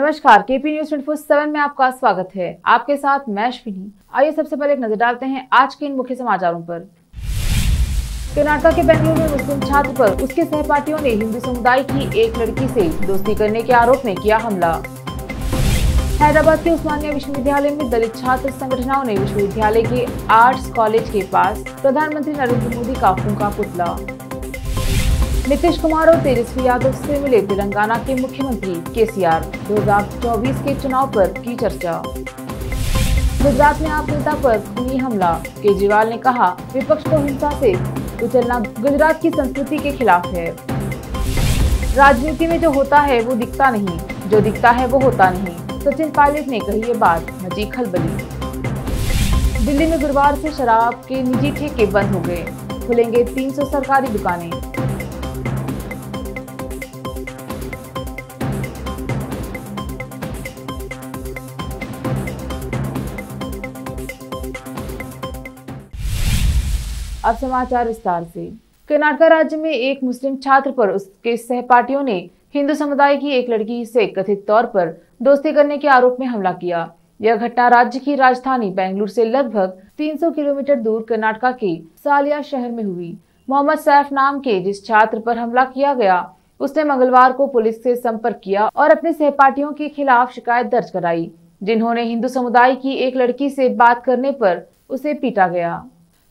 नमस्कार, KP news 24/7 में आपका स्वागत है। आपके साथ मैं अश्विनी। आइए सबसे पहले एक नजर डालते हैं आज के इन मुख्य समाचारों पर। कर्नाटक के बेंगलुरु में मुस्लिम छात्र पर उसके सहपाठियों ने हिंदू समुदाय की एक लड़की से दोस्ती करने के आरोप में किया हमला। हैदराबाद के उस्मानिया विश्वविद्यालय में दलित छात्र संगठनों ने विश्वविद्यालय के आर्ट्स कॉलेज के पास प्रधानमंत्री नरेंद्र मोदी का फूंका पुतला। नीतीश कुमार और तेजस्वी यादव से मिले तेलंगाना के मुख्यमंत्री केसीआर। 2024 के चुनाव पर की चर्चा। गुजरात में आप नेता पर खूनी हमला। केजरीवाल ने कहा, विपक्ष को हिंसा से कुचलना गुजरात की संस्कृति के खिलाफ है। राजनीति में जो होता है वो दिखता नहीं, जो दिखता है वो होता नहीं। सचिन पायलट ने कही ये बात, मची खलबली। दिल्ली में गुरुवार से शराब के निजी ठेके बंद हो गए, खुलेंगे 300 सरकारी दुकानें। अब समाचार विस्तार से। कर्नाटक राज्य में एक मुस्लिम छात्र पर उसके सहपाठियों ने हिंदू समुदाय की एक लड़की से कथित तौर पर दोस्ती करने के आरोप में हमला किया। यह घटना राज्य की राजधानी बेंगलुरु से लगभग 300 किलोमीटर दूर कर्नाटक के सालिया शहर में हुई। मोहम्मद सैफ नाम के जिस छात्र पर हमला किया गया, उसने मंगलवार को पुलिस से संपर्क किया और अपने सहपाठियों के खिलाफ शिकायत दर्ज कराई, जिन्होंने हिंदू समुदाय की एक लड़की से बात करने पर उसे पीटा गया।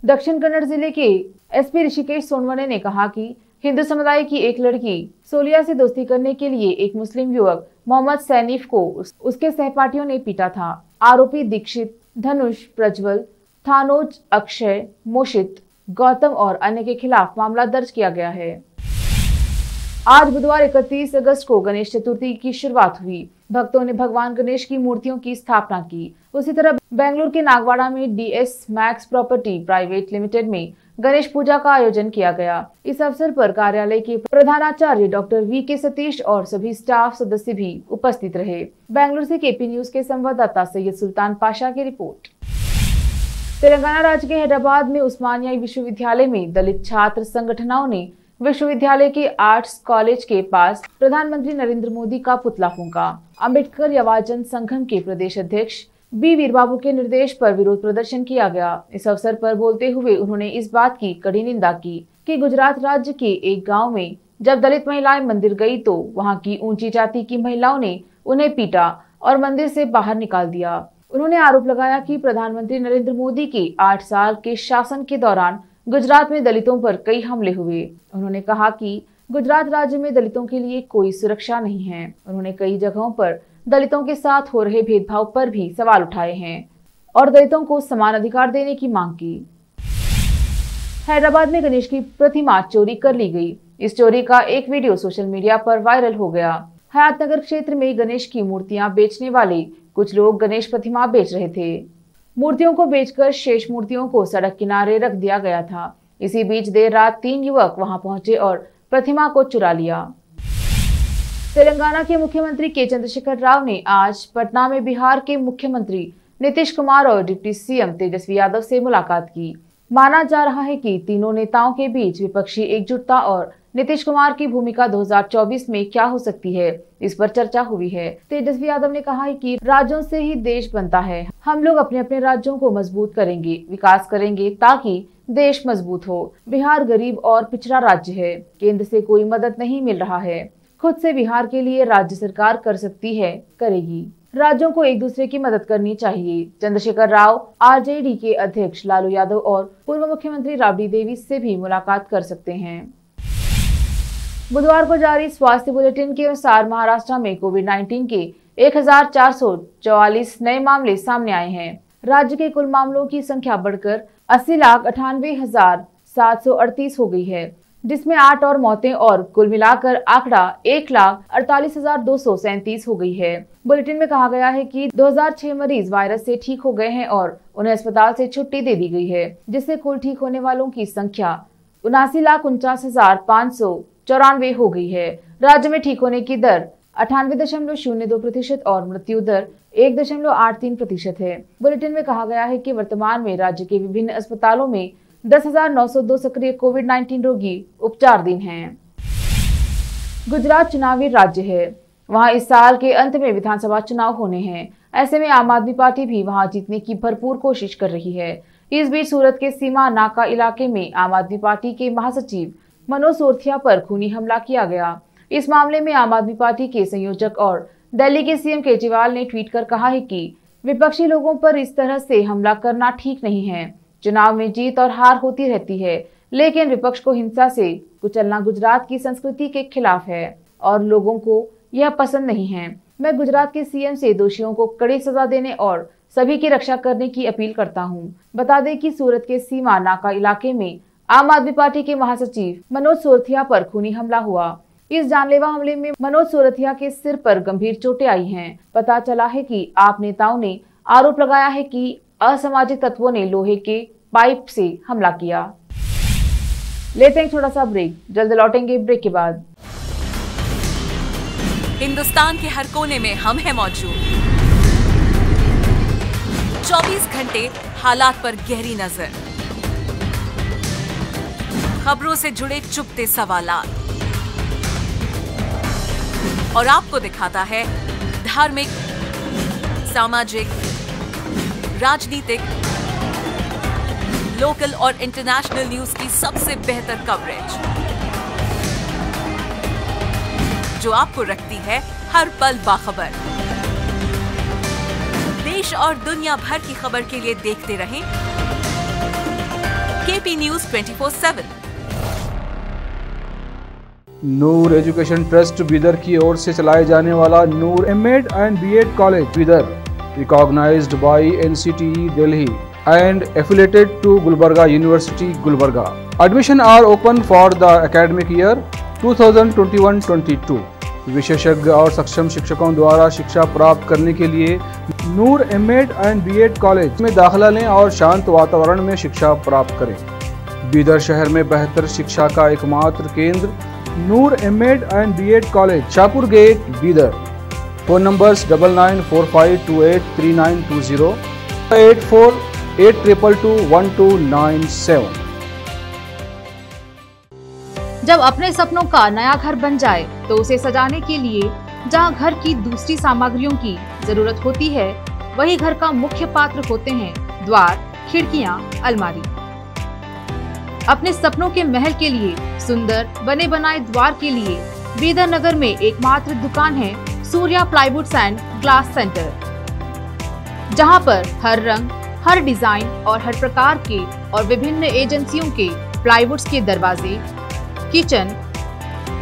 दक्षिण कन्नड़ जिले के एसपी ऋषिकेश सोनवने ने कहा कि हिंदू समुदाय की एक लड़की सोलिया से दोस्ती करने के लिए एक मुस्लिम युवक मोहम्मद सैनिफ को उसके सहपाठियों ने पीटा था। आरोपी दीक्षित, धनुष, प्रज्वल, थानोज, अक्षय, मोशित, गौतम और अन्य के खिलाफ मामला दर्ज किया गया है। आज बुधवार 31 अगस्त को गणेश चतुर्थी की शुरुआत हुई। भक्तों ने भगवान गणेश की मूर्तियों की स्थापना की। उसी तरह बेंगलुरु के नागवाड़ा में DS max property private limited में गणेश पूजा का आयोजन किया गया। इस अवसर पर कार्यालय के प्रधानाचार्य डॉक्टर वी.के. सतीश और सभी स्टाफ सदस्य भी उपस्थित रहे। बेंगलुरु से केपी न्यूज के संवाददाता सैयद सुल्तान पाशा की रिपोर्ट। तेलंगाना राज्य के हैदराबाद में उस्मानिया विश्वविद्यालय में दलित छात्र संगठनों ने विश्वविद्यालय के आर्ट्स कॉलेज के पास प्रधानमंत्री नरेंद्र मोदी का पुतला फूंका। अम्बेडकर युवजन संघम के प्रदेश अध्यक्ष बी वीरबाबू के निर्देश पर विरोध प्रदर्शन किया गया। इस अवसर पर बोलते हुए उन्होंने इस बात की कड़ी निंदा की कि गुजरात राज्य के एक गांव में जब दलित महिलाएं मंदिर गई तो वहां की ऊंची जाति की महिलाओं ने उन्हें पीटा और मंदिर से बाहर निकाल दिया। उन्होंने आरोप लगाया कि प्रधानमंत्री नरेंद्र मोदी के 8 साल के शासन के दौरान गुजरात में दलितों पर कई हमले हुए। उन्होंने कहा कि गुजरात राज्य में दलितों के लिए कोई सुरक्षा नहीं है। उन्होंने कई जगहों पर दलितों के साथ हो रहे भेदभाव पर भी सवाल उठाए हैं और दलितों को समान अधिकार देने की मांग की। हैदराबाद में गणेश की प्रतिमा चोरी कर ली गई। इस चोरी का एक वीडियो सोशल मीडिया पर वायरल हो गया। हयातनगर क्षेत्र में गणेश की मूर्तियां बेचने वाले कुछ लोग गणेश प्रतिमा बेच रहे थे। मूर्तियों को बेचकर शेष मूर्तियों को सड़क किनारे रख दिया गया था। इसी बीच देर रात 3 युवक वहां पहुंचे और प्रतिमा को चुरा लिया। तेलंगाना के मुख्यमंत्री के चंद्रशेखर राव ने आज पटना में बिहार के मुख्यमंत्री नीतीश कुमार और डिप्टी सीएम तेजस्वी यादव से मुलाकात की। माना जा रहा है कि तीनों नेताओं के बीच विपक्षी एकजुटता और नीतीश कुमार की भूमिका 2024 में क्या हो सकती है, इस पर चर्चा हुई है। तेजस्वी यादव ने कहा है कि राज्यों से ही देश बनता है। हम लोग अपने अपने राज्यों को मजबूत करेंगे, विकास करेंगे ताकि देश मजबूत हो। बिहार गरीब और पिछड़ा राज्य है, केंद्र से कोई मदद नहीं मिल रहा है। खुद से बिहार के लिए राज्य सरकार कर सकती है, करेगी। राज्यों को एक दूसरे की मदद करनी चाहिए। चंद्रशेखर राव आरजेडी के अध्यक्ष लालू यादव और पूर्व मुख्यमंत्री राबड़ी देवी से भी मुलाकात कर सकते हैं। बुधवार को जारी स्वास्थ्य बुलेटिन के अनुसार महाराष्ट्र में कोविड-19 के 1444 नए मामले सामने आए हैं। राज्य के कुल मामलों की संख्या बढ़कर 80,98,738 हो गई है, जिसमें 8 और मौतें और कुल मिलाकर आंकड़ा 1,48,237 हो गई है। बुलेटिन में कहा गया है कि 2006 मरीज वायरस से ठीक हो गए हैं और उन्हें अस्पताल से छुट्टी दे दी गई है, जिससे कुल ठीक होने वालों की संख्या 79,49,594 हो गई है। राज्य में ठीक होने की दर 98.02% और मृत्यु दर 1.83% है। बुलेटिन में कहा गया है कि वर्तमान में राज्य के विभिन्न अस्पतालों में 10,902 सक्रिय कोविड-19 रोगी उपचाराधीन हैं। गुजरात चुनावी राज्य है। वहां इस साल के अंत में विधानसभा चुनाव होने हैं। ऐसे में आम आदमी पार्टी भी वहां जीतने की भरपूर कोशिश कर रही है। इस बीच सूरत के सीमा नाका इलाके में आम आदमी पार्टी के महासचिव मनोज सोरथिया पर खूनी हमला किया गया। इस मामले में आम आदमी पार्टी के संयोजक और दिल्ली के सीएम केजरीवाल ने ट्वीट कर कहा है कि विपक्षी लोगों पर इस तरह से हमला करना ठीक नहीं है। चुनाव में जीत और हार होती रहती है, लेकिन विपक्ष को हिंसा से कुचलना गुजरात की संस्कृति के खिलाफ है और लोगों को यह पसंद नहीं है। मैं गुजरात के सीएम से दोषियों को कड़ी सजा देने और सभी की रक्षा करने की अपील करता हूं। बता दें कि सूरत के सीमा नाका इलाके में आम आदमी पार्टी के महासचिव मनोज सोरथिया पर खूनी हमला हुआ। इस जानलेवा हमले में मनोज सोरथिया के सिर पर गंभीर चोटें आई हैं। पता चला है कि आप नेताओं ने आरोप लगाया है कि असामाजिक तत्वों ने लोहे के पाइप से हमला किया। लेते हैं थोड़ा सा ब्रेक, जल्द लौटेंगे ब्रेक के बाद। हिंदुस्तान के हर कोने में हम हैं मौजूद। 24 घंटे हालात पर गहरी नजर, खबरों से जुड़े चुपते सवालात और आपको दिखाता है धार्मिक, सामाजिक, राजनीतिक, लोकल और इंटरनेशनल न्यूज की सबसे बेहतर कवरेज, जो आपको रखती है हर पल बाखबर। देश और दुनिया भर की खबर के लिए देखते रहें KP news 24/7। Noor education trust Bidar की ओर से चलाए जाने वाला Noor MEd and BEd college Bidar, recognised by NCTE Delhi and affiliated to Gulbarga University, Gulbarga. Admission are open for the academic year 2021-22. विशेषज्ञ और सक्षम शिक्षकों द्वारा शिक्षा प्राप्त करने के लिए नूर एमएड एंड बीएड कॉलेज में दाखिला लें और शांत वातावरण में शिक्षा प्राप्त करें। बीदर शहर में बेहतर शिक्षा का एकमात्र केंद्र Noor MEd and BEd college, Shahpur gate, Bidar. Phone numbers 9945283920, 8482221297। जब अपने सपनों का नया घर बन जाए तो उसे सजाने के लिए जहां घर की दूसरी सामग्रियों की जरूरत होती है, वही घर का मुख्य पात्र होते हैं द्वार, खिड़कियां, अलमारी। अपने सपनों के महल के लिए सुंदर बने बनाए द्वार के लिए बीदर नगर में एकमात्र दुकान है Surya plywoods and glass centre, जहां पर हर रंग, हर डिजाइन और हर प्रकार के और विभिन्न एजेंसियों के प्लाईवुड्स के दरवाजे, किचन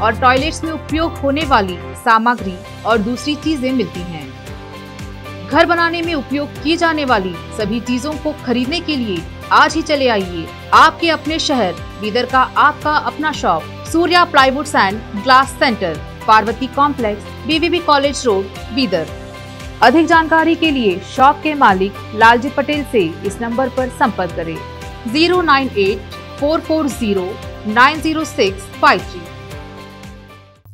और टॉयलेट्स में उपयोग होने वाली सामग्री और दूसरी चीजें मिलती हैं। घर बनाने में उपयोग की जाने वाली सभी चीजों को खरीदने के लिए आज ही चले आइए आपके अपने शहर बीदर का आपका अपना shop Surya plywoods and glass centre, Parvati complex, BVB college road, Bidar. अधिक जानकारी के लिए शॉप के मालिक लालजी पटेल से इस नंबर पर संपर्क करें 09844090653।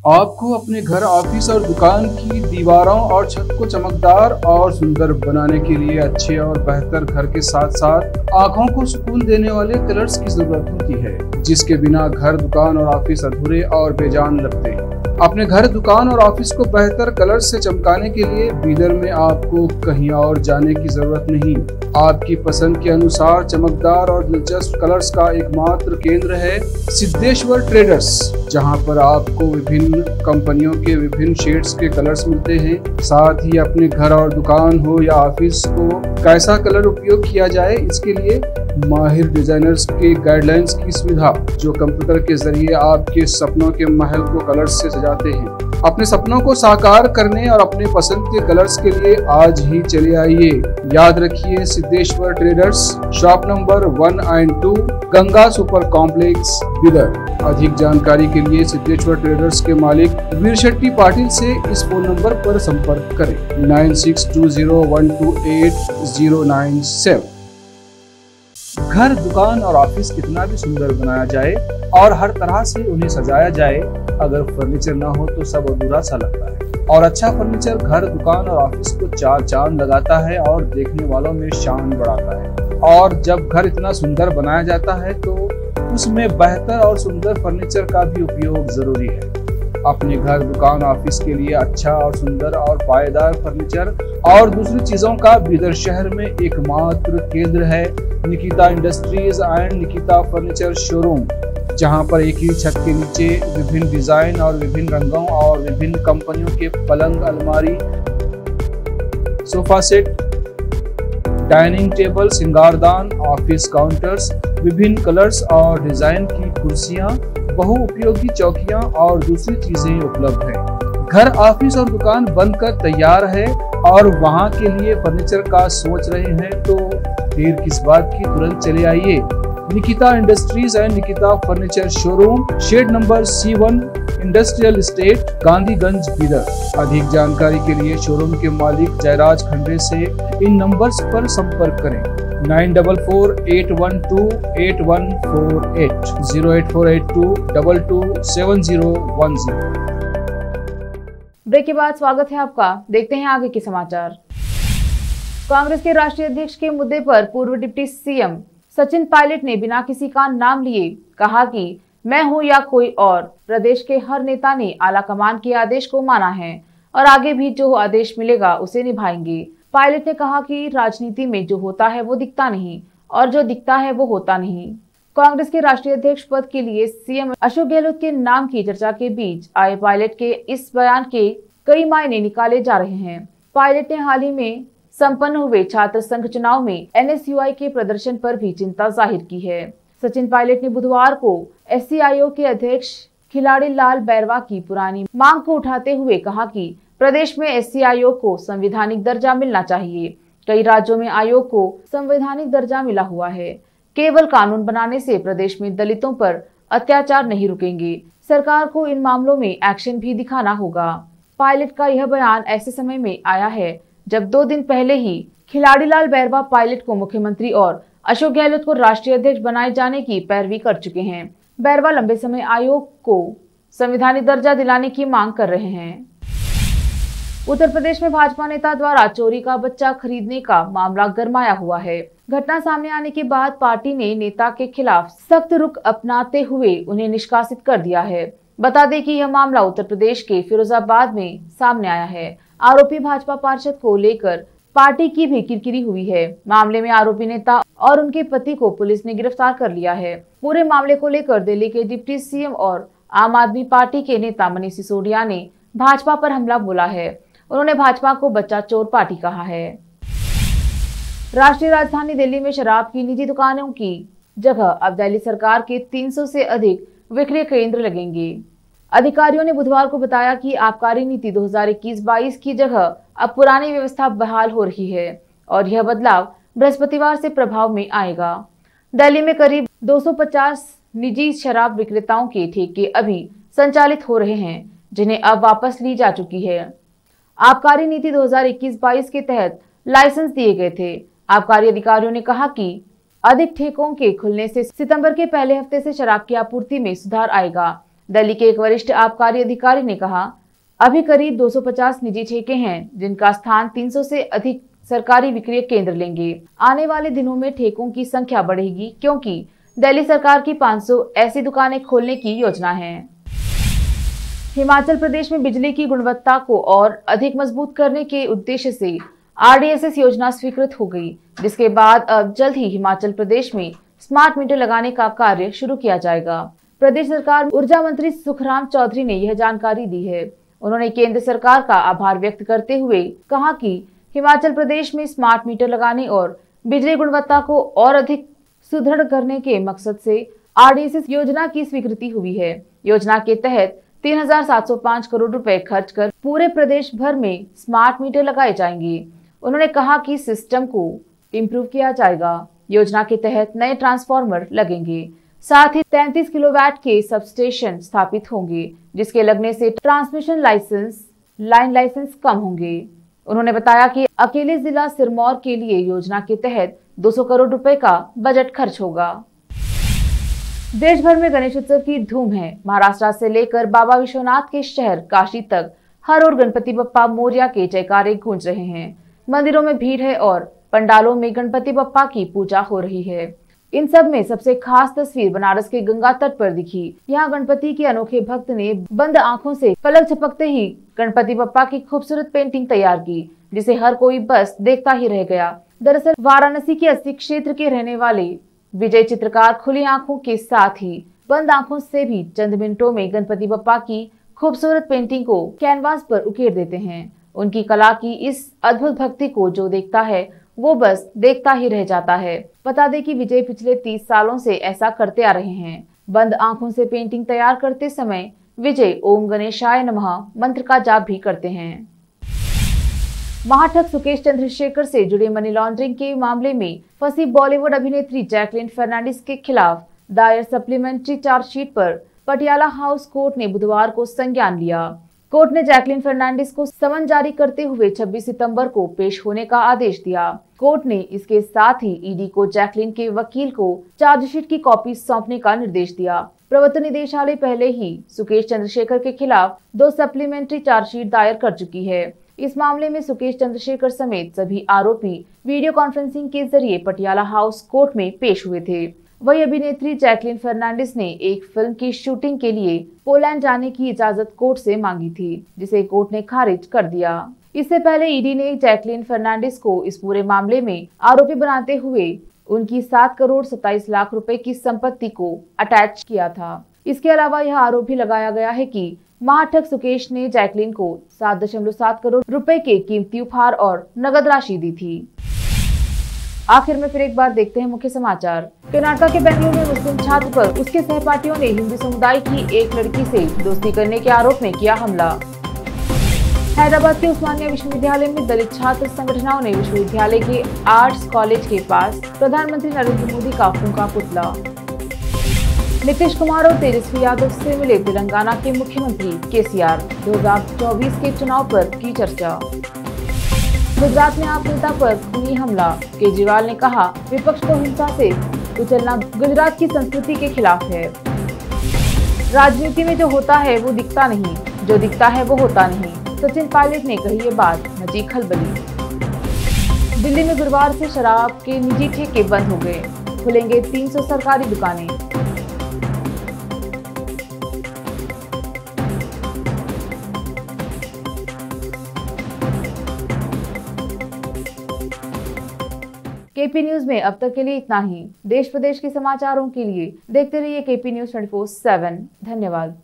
आपको अपने घर, ऑफिस और दुकान की दीवारों और छत को चमकदार और सुंदर बनाने के लिए अच्छे और बेहतर घर के साथ साथ आंखों को सुकून देने वाले कलर्स की जरूरत होती है, जिसके बिना घर, दुकान और ऑफिस अधूरे और बेजान लगते हैं। अपने घर, दुकान और ऑफिस को बेहतर कलर से चमकाने के लिए बीदर में आपको कहीं और जाने की जरूरत नहीं। आपकी पसंद के अनुसार चमकदार और दिलचस्प कलर्स का एकमात्र केंद्र है सिद्धेश्वर ट्रेडर्स, जहां पर आपको विभिन्न कंपनियों के विभिन्न शेड्स के कलर्स मिलते हैं। साथ ही अपने घर और दुकान हो या ऑफिस को कैसा कलर उपयोग किया जाए, इसके लिए माहिर डिजाइनर्स के गाइडलाइंस की सुविधा, जो कंप्यूटर के जरिए आपके सपनों के महल को कलर्स से सजाते हैं। अपने सपनों को साकार करने और अपने पसंद के कलर्स के लिए आज ही चले आइए। याद रखिए, Siddheshwar traders, shop number 1 and 2, Ganga super complex, Bidar. अधिक जानकारी के लिए सिद्धेश्वर ट्रेडर्स के मालिक वीर शेट्टी पाटिल से इस फोन नंबर पर संपर्क करें 9620128097। घर, दुकान और ऑफिस कितना भी सुंदर बनाया जाए और हर तरह से उन्हें सजाया जाए, अगर फर्नीचर ना हो तो सब अधूरा सा लगता है। और अच्छा फर्नीचर घर, दुकान और ऑफिस को चार चांद लगाता है और देखने वालों में शान बढ़ाता है। और जब घर इतना सुंदर बनाया जाता है तो उसमें बेहतर और सुंदर फर्नीचर का भी उपयोग जरूरी है। अपने घर, दुकान, ऑफिस के लिए अच्छा और सुंदर और पायदार फर्नीचर और दूसरी चीजों का बीदर शहर में एकमात्र केंद्र है Nikita industries and Nikita furniture showroom, जहां पर एक ही छत के नीचे विभिन्न डिजाइन और विभिन्न रंगों और विभिन्न कंपनियों के पलंग, अलमारी, सोफा सेट, डाइनिंग टेबल, सिंगारदान, ऑफिस काउंटर्स, विभिन्न कलर्स और डिजाइन की कुर्सियां, बहुउपयोगी चौकियां और दूसरी चीजें उपलब्ध हैं। घर, ऑफिस और दुकान बनकर तैयार है और वहां के लिए फर्नीचर का सोच रहे हैं तो देर किस बात की, तुरंत चले आइए। Nikita industries and Nikita furniture showroom, shed number C1, industrial estate, Gandhiganj, Bidar. अधिक जानकारी के लिए शोरूम के मालिक जयराज खंडे से इन नंबर्स पर संपर्क करें 9448128148 08482227010। ब्रेक के बाद स्वागत है आपका। देखते हैं आगे के समाचार। कांग्रेस के राष्ट्रीय अध्यक्ष के मुद्दे पर पूर्व डिप्टी सीएम सचिन पायलट ने बिना किसी का नाम लिए कहा कि मैं हूं या कोई और, प्रदेश के हर नेता ने आला कमान के आदेश को माना है और आगे भी जो आदेश मिलेगा उसे निभाएंगे। पायलट ने कहा कि राजनीति में जो होता है वो दिखता नहीं और जो दिखता है वो होता नहीं। कांग्रेस के राष्ट्रीय अध्यक्ष पद के लिए सीएम अशोक गहलोत के नाम की चर्चा के बीच आए पायलट के इस बयान के कई मायने निकाले जा रहे हैं। पायलट ने हाल ही में संपन्न हुए छात्र संघ चुनाव में NSUI के प्रदर्शन पर भी चिंता जाहिर की है। सचिन पायलट ने बुधवार को SC आयोग के अध्यक्ष खिलाड़ी लाल बैरवा की पुरानी मांग को उठाते हुए कहा कि प्रदेश में SC आयोग को संवैधानिक दर्जा मिलना चाहिए। कई राज्यों में आयोग को संवैधानिक दर्जा मिला हुआ है। केवल कानून बनाने से प्रदेश में दलितों पर अत्याचार नहीं रुकेंगे, सरकार को इन मामलों में एक्शन भी दिखाना होगा। पायलट का यह बयान ऐसे समय में आया है जब 2 दिन पहले ही खिलाड़ी लाल बैरवा पायलट को मुख्यमंत्री और अशोक गहलोत को राष्ट्रीय अध्यक्ष बनाए जाने की पैरवी कर चुके हैं। बैरवा लंबे समय आयोग को संवैधानिक दर्जा दिलाने की मांग कर रहे हैं। उत्तर प्रदेश में भाजपा नेता द्वारा चोरी का बच्चा खरीदने का मामला गरमाया हुआ है। घटना सामने आने के बाद पार्टी ने नेता के खिलाफ सख्त रुख अपनाते हुए उन्हें निष्कासित कर दिया है। बता दें कि यह मामला उत्तर प्रदेश के फिरोजाबाद में सामने आया है। आरोपी भाजपा पार्षद को लेकर पार्टी की भी किरकिरी हुई है। मामले में आरोपी नेता और उनके पति को पुलिस ने गिरफ्तार कर लिया है। पूरे मामले को लेकर दिल्ली के डिप्टी सीएम और आम आदमी पार्टी के नेता मनीष सिसोदिया ने भाजपा पर हमला बोला है। उन्होंने भाजपा को बच्चा चोर पार्टी कहा है। राष्ट्रीय राजधानी दिल्ली में शराब की निजी दुकानों की जगह अब दिल्ली सरकार के 300 से अधिक विक्रय केंद्र लगेंगे। अधिकारियों ने बुधवार को बताया कि आबकारी नीति 2021-22 की जगह अब पुरानी व्यवस्था बहाल हो रही है और यह बदलाव बृहस्पतिवार से प्रभाव में आएगा। दिल्ली में करीब 250 निजी शराब विक्रेताओं के ठेके अभी संचालित हो रहे हैं, जिन्हें अब वापस ली जा चुकी है। आबकारी नीति 2021-22 के तहत लाइसेंस दिए गए थे। आबकारी अधिकारियों ने कहा कि अधिक ठेकों के खुलने से सितंबर के पहले हफ्ते से शराब की आपूर्ति में सुधार आएगा। दिल्ली के एक वरिष्ठ आबकारी अधिकारी ने कहा, अभी करीब 250 निजी ठेके हैं, जिनका स्थान 300 से अधिक सरकारी विक्रय केंद्र लेंगे। आने वाले दिनों में ठेकों की संख्या बढ़ेगी क्योंकि दिल्ली सरकार की 500 ऐसी दुकानें खोलने की योजना है। हिमाचल प्रदेश में बिजली की गुणवत्ता को और अधिक मजबूत करने के उद्देश्य से RDSS योजना स्वीकृत हो गई, जिसके बाद अब जल्द ही हिमाचल प्रदेश में स्मार्ट मीटर लगाने का कार्य शुरू किया जाएगा। प्रदेश सरकार ऊर्जा मंत्री सुखराम चौधरी ने यह जानकारी दी है। उन्होंने केंद्र सरकार का आभार व्यक्त करते हुए कहा कि हिमाचल प्रदेश में स्मार्ट मीटर लगाने और बिजली गुणवत्ता को और अधिक सुदृढ़ करने के मकसद से RDSS योजना की स्वीकृति हुई है। योजना के तहत 3,705 करोड़ रुपए खर्च कर पूरे प्रदेश भर में स्मार्ट मीटर लगाए जाएंगे। उन्होंने कहा कि सिस्टम को इम्प्रूव किया जाएगा। योजना के तहत नए ट्रांसफार्मर लगेंगे, साथ ही 33 किलोवाट के सबस्टेशन स्थापित होंगे, जिसके लगने से ट्रांसमिशन लाइन लाइसेंस कम होंगे। उन्होंने बताया कि अकेले जिला सिरमौर के लिए योजना के तहत 200 करोड़ रुपए का बजट खर्च होगा। देश भर में गणेश उत्सव की धूम है। महाराष्ट्र से लेकर बाबा विश्वनाथ के शहर काशी तक हर ओर गणपति बप्पा मोरया के जयकारे गूंज रहे हैं। मंदिरों में भीड़ है और पंडालों में गणपति बप्पा की पूजा हो रही है। इन सब में सबसे खास तस्वीर बनारस के गंगा तट पर दिखी। यहाँ गणपति के अनोखे भक्त ने बंद आंखों से पलक झपकते ही गणपति बप्पा की खूबसूरत पेंटिंग तैयार की, जिसे हर कोई बस देखता ही रह गया। दरअसल वाराणसी के 80 क्षेत्र के रहने वाले विजय चित्रकार खुली आंखों के साथ ही बंद आंखों से भी चंद मिनटों में गणपति बप्पा की खूबसूरत पेंटिंग को कैनवास पर उकेर देते हैं। उनकी कला की इस अद्भुत भक्ति को जो देखता है वो बस देखता ही रह जाता है। बता दें कि विजय पिछले 30 सालों से ऐसा करते आ रहे हैं। बंद आंखों से पेंटिंग तैयार करते समय विजय ओम गणेशाय नमः मंत्र का जाप भी करते हैं। महाठग सुकेश चंद्रशेखर से जुड़े मनी लॉन्ड्रिंग के मामले में फंसी बॉलीवुड अभिनेत्री जैकलीन फर्नांडिस के खिलाफ दायर सप्लीमेंट्री चार्जशीट पर पटियाला हाउस कोर्ट ने बुधवार को संज्ञान लिया। कोर्ट ने जैकलीन फर्नांडिस को समन जारी करते हुए 26 सितंबर को पेश होने का आदेश दिया। कोर्ट ने इसके साथ ही ईडी को जैकलीन के वकील को चार्जशीट की कॉपी सौंपने का निर्देश दिया। प्रवर्तन निदेशालय पहले ही सुकेश चंद्रशेखर के खिलाफ 2 सप्लीमेंट्री चार्जशीट दायर कर चुकी है। इस मामले में सुकेश चंद्रशेखर समेत सभी आरोपी वीडियो कॉन्फ्रेंसिंग के जरिए पटियाला हाउस कोर्ट में पेश हुए थे। वही अभिनेत्री जैकलीन फर्नांडिस ने एक फिल्म की शूटिंग के लिए पोलैंड जाने की इजाजत कोर्ट से मांगी थी, जिसे कोर्ट ने खारिज कर दिया। इससे पहले ईडी ने जैकलीन फर्नांडिस को इस पूरे मामले में आरोपी बनाते हुए उनकी 7 करोड़ 27 लाख रुपए की संपत्ति को अटैच किया था। इसके अलावा यह आरोप भी लगाया गया है कि महाठग सुकेश ने जैकलीन को 7.7 करोड़ रुपए के कीमती उपहार और नगद राशि दी थी। आखिर में फिर एक बार देखते हैं मुख्य समाचार। कर्नाटक के बेंगलुरु में मुस्लिम छात्र पर उसके सहपाठियों ने हिंदू समुदाय की एक लड़की से दोस्ती करने के आरोप में किया हमला। हैदराबाद के उस्मानिया विश्वविद्यालय में दलित छात्र संगठनों ने विश्वविद्यालय के आर्ट्स कॉलेज के पास प्रधानमंत्री नरेंद्र मोदी का फूंका पुतला। नीतीश कुमार और तेजस्वी यादव से मिले तेलंगाना के मुख्यमंत्री केसीआर। 2024 के चुनाव पर की चर्चा। गुजरात में आप नेता पर खूनी हमला। केजरीवाल ने कहा विपक्ष को हिंसा से कुचलना गुजरात की संस्कृति के खिलाफ है। राजनीति में जो होता है वो दिखता नहीं, जो दिखता है वो होता नहीं। सचिन पायलट ने कही ये बात, मची खलबली। दिल्ली में गुरुवार से शराब के निजी ठेके बंद हो गए, खुलेंगे 300 सरकारी दुकानें। केपी न्यूज में अब तक के लिए इतना ही। देश प्रदेश के समाचारों के लिए देखते रहिए केपी न्यूज 24/7। धन्यवाद।